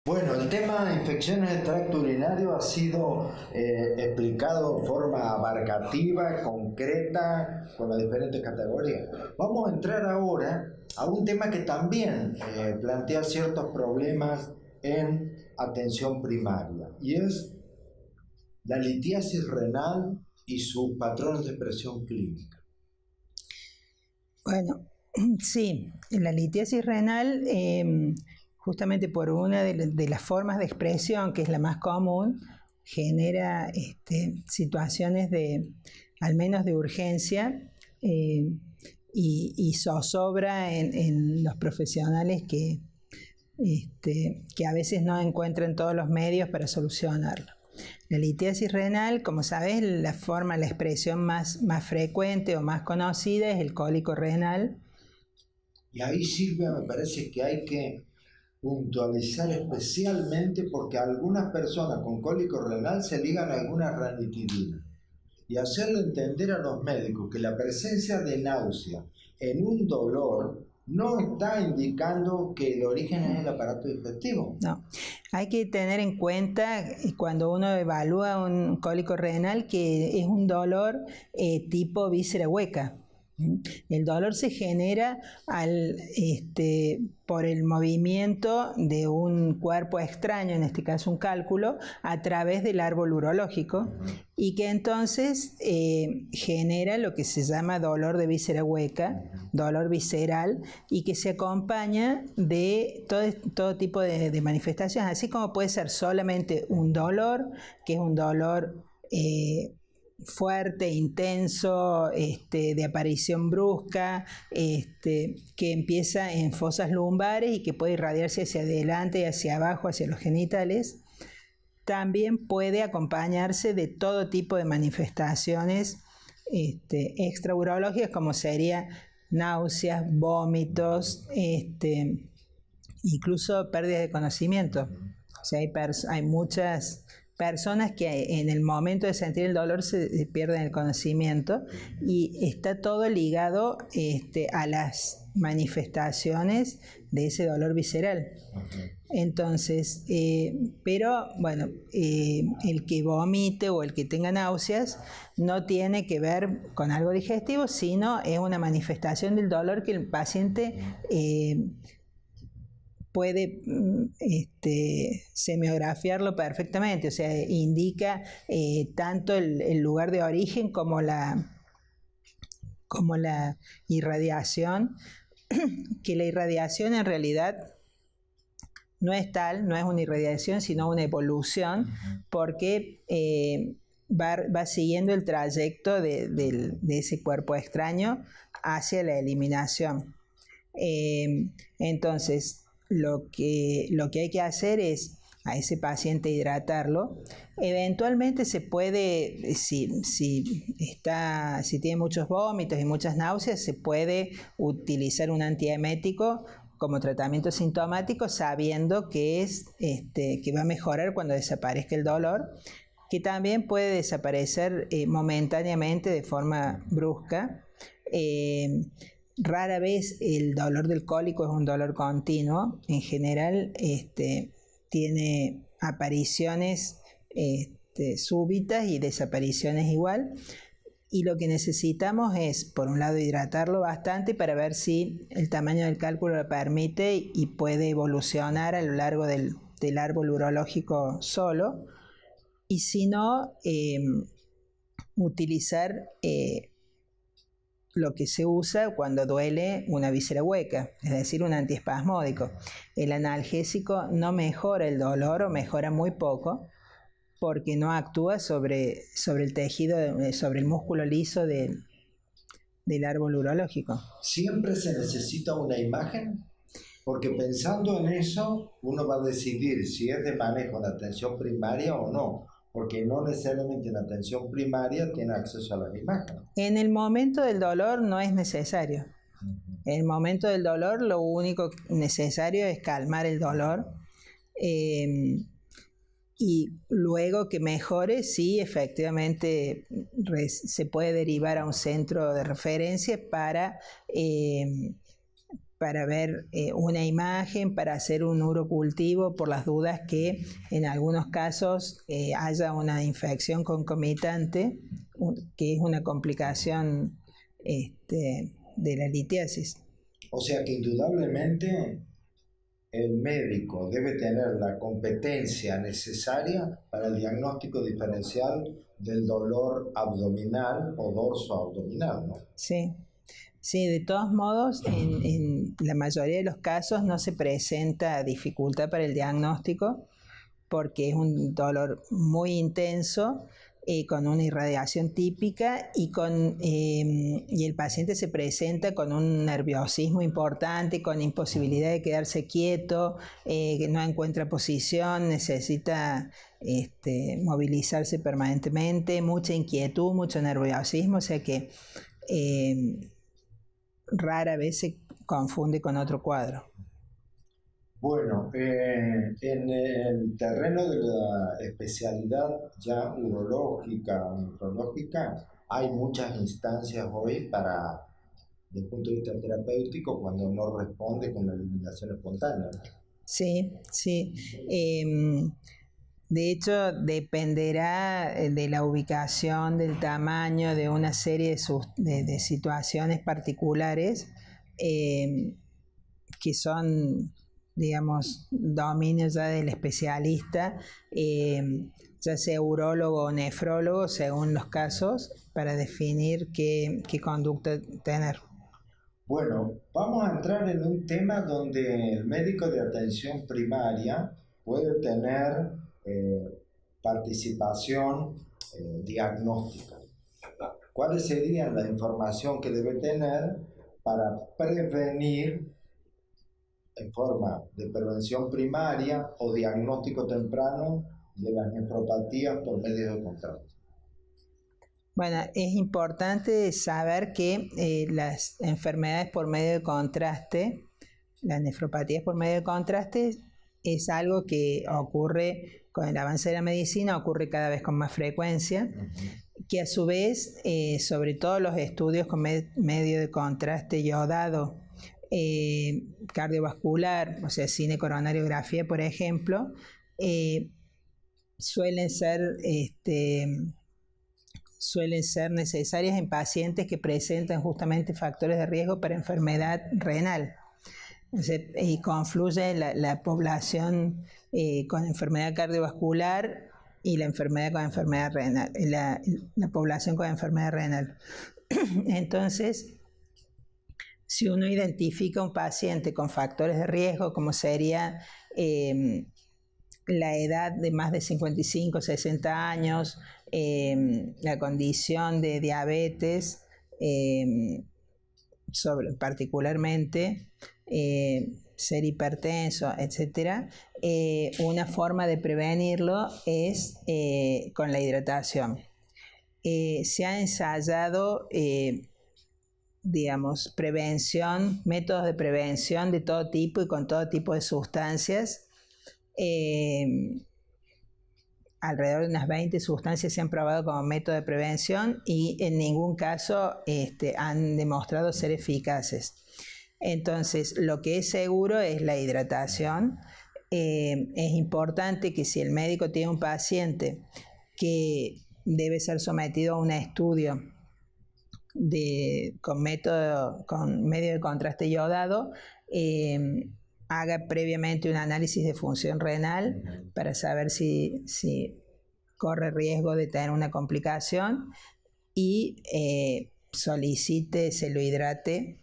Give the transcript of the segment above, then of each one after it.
Bueno, el tema de infecciones del tracto urinario ha sido explicado de forma abarcativa, concreta, con las diferentes categorías. Vamos a entrar ahora a un tema que también plantea ciertos problemas en atención primaria, y es la litiasis renal y sus patrones de expresión clínica. Bueno, sí, la litiasis renal, justamente por una de las formas de expresión, que es la más común, genera situaciones al menos de urgencia, y zozobra en los profesionales que a veces no encuentran todos los medios para solucionarlo. La litiasis renal, como sabes, la expresión más frecuente o más conocida es el cólico renal. Y ahí, Silvia, me parece que hay que puntualizar especialmente porque algunas personas con cólico renal se ligan a alguna ranitidina, y hacerle entender a los médicos que la presencia de náusea en un dolor no está indicando que el origen es el aparato digestivo. No, hay que tener en cuenta cuando uno evalúa un cólico renal que es un dolor tipo víscera hueca. El dolor se genera por el movimiento de un cuerpo extraño, en este caso un cálculo, a través del árbol urológico, y que entonces genera lo que se llama dolor de víscera hueca, dolor visceral, y que se acompaña de todo tipo de manifestaciones, así como puede ser solamente un dolor, que es un dolor fuerte, intenso, de aparición brusca, que empieza en fosas lumbares y que puede irradiarse hacia adelante y hacia abajo, hacia los genitales. También puede acompañarse de todo tipo de manifestaciones extraurológicas, como sería náuseas, vómitos, incluso pérdida de conocimiento. O sea, hay muchas personas que en el momento de sentir el dolor se pierden el conocimiento, y está todo ligado a las manifestaciones de ese dolor visceral. Entonces, pero bueno, el que vomite o el que tenga náuseas no tiene que ver con algo digestivo, sino es una manifestación del dolor que el paciente puede semiografiarlo perfectamente, o sea, indica tanto el lugar de origen como la irradiación, que la irradiación en realidad no es tal, no es una irradiación, sino una evolución, porque va siguiendo el trayecto de ese cuerpo extraño hacia la eliminación. Entonces, lo que hay que hacer es a ese paciente hidratarlo. Eventualmente se puede, si tiene muchos vómitos y muchas náuseas, se puede utilizar un antiemético como tratamiento sintomático, sabiendo que que va a mejorar cuando desaparezca el dolor, que también puede desaparecer momentáneamente de forma brusca. Rara vez el dolor del cólico es un dolor continuo. En general tiene apariciones súbitas y desapariciones igual, y lo que necesitamos es, por un lado, hidratarlo bastante para ver si el tamaño del cálculo lo permite y puede evolucionar a lo largo del árbol urológico solo, y si no, utilizar lo que se usa cuando duele una víscera hueca, es decir, un antiespasmódico. El analgésico no mejora el dolor o mejora muy poco, porque no actúa sobre el tejido, sobre el músculo liso del árbol urológico. ¿Siempre se necesita una imagen? Porque pensando en eso, uno va a decidir si es de manejo de atención primaria o no, porque no necesariamente la atención primaria tiene acceso a las imágenes. En el momento del dolor no es necesario. En el momento del dolor lo único necesario es calmar el dolor, y luego que mejore, sí, efectivamente se puede derivar a un centro de referencia para para ver una imagen, para hacer un urocultivo por las dudas que en algunos casos haya una infección concomitante, que es una complicación de la litiasis. O sea que indudablemente el médico debe tener la competencia necesaria para el diagnóstico diferencial del dolor abdominal o dorso abdominal, ¿no? Sí. Sí, de todos modos, en la mayoría de los casos no se presenta dificultad para el diagnóstico porque es un dolor muy intenso, con una irradiación típica y el paciente se presenta con un nerviosismo importante, con imposibilidad de quedarse quieto, que no encuentra posición, necesita movilizarse permanentemente, mucha inquietud, mucho nerviosismo, o sea que rara vez se confunde con otro cuadro. Bueno, en el terreno de la especialidad ya urológica o nefrológica, hay muchas instancias hoy para, desde el punto de vista terapéutico, cuando no responde con la eliminación espontánea. Sí, sí. De hecho, dependerá de la ubicación, del tamaño, de una serie de situaciones particulares que son, digamos, dominios ya del especialista, ya sea urólogo o nefrólogo, según los casos, para definir qué conducta tener. Bueno, vamos a entrar en un tema donde el médico de atención primaria puede tener participación diagnóstica. ¿Cuáles serían la información que debe tener para prevenir en forma de prevención primaria o diagnóstico temprano de las nefropatías por medio de contraste? Bueno, es importante saber que las enfermedades por medio de contraste, las nefropatías por medio de contraste, es algo que ocurre con el avance de la medicina, ocurre cada vez con más frecuencia, que a su vez, sobre todo los estudios con medio de contraste iodado, cardiovascular, o sea, cinecoronariografía, por ejemplo, suelen ser necesarias en pacientes que presentan justamente factores de riesgo para enfermedad renal. O sea, y confluye la población con enfermedad cardiovascular y la enfermedad con enfermedad renal, la población con enfermedad renal. Entonces, si uno identifica un paciente con factores de riesgo, como sería la edad de más de 55 o 60 años, la condición de diabetes, particularmente, ser hipertenso, etc., una forma de prevenirlo es con la hidratación. Se ha ensayado métodos de prevención de todo tipo y con todo tipo de sustancias. Alrededor de unas 20 sustancias se han probado como método de prevención y en ningún caso han demostrado ser eficaces. Entonces, lo que es seguro es la hidratación. Es importante que si el médico tiene un paciente que debe ser sometido a un estudio con medio de contraste iodado, haga previamente un análisis de función renal para saber si corre riesgo de tener una complicación y solicite se lo hidrate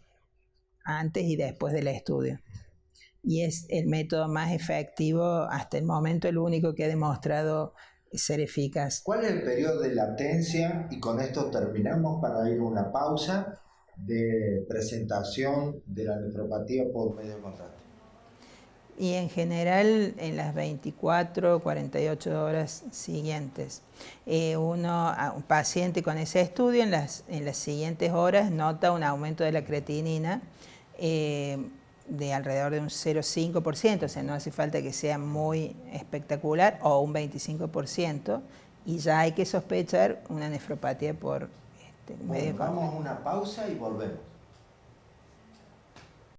antes y después del estudio. Y es el método más efectivo hasta el momento, el único que ha demostrado ser eficaz. ¿Cuál es el periodo de latencia? Y con esto terminamos para ir a una pausa de presentación de la nefropatía por medio de contraste. Y en general en las 24 o 48 horas siguientes. Un paciente con ese estudio en las siguientes horas nota un aumento de la creatinina de alrededor de un 0,5%, o sea, no hace falta que sea muy espectacular, o un 25%, y ya hay que sospechar una nefropatía por medio de contraste. Vamos a una pausa y volvemos.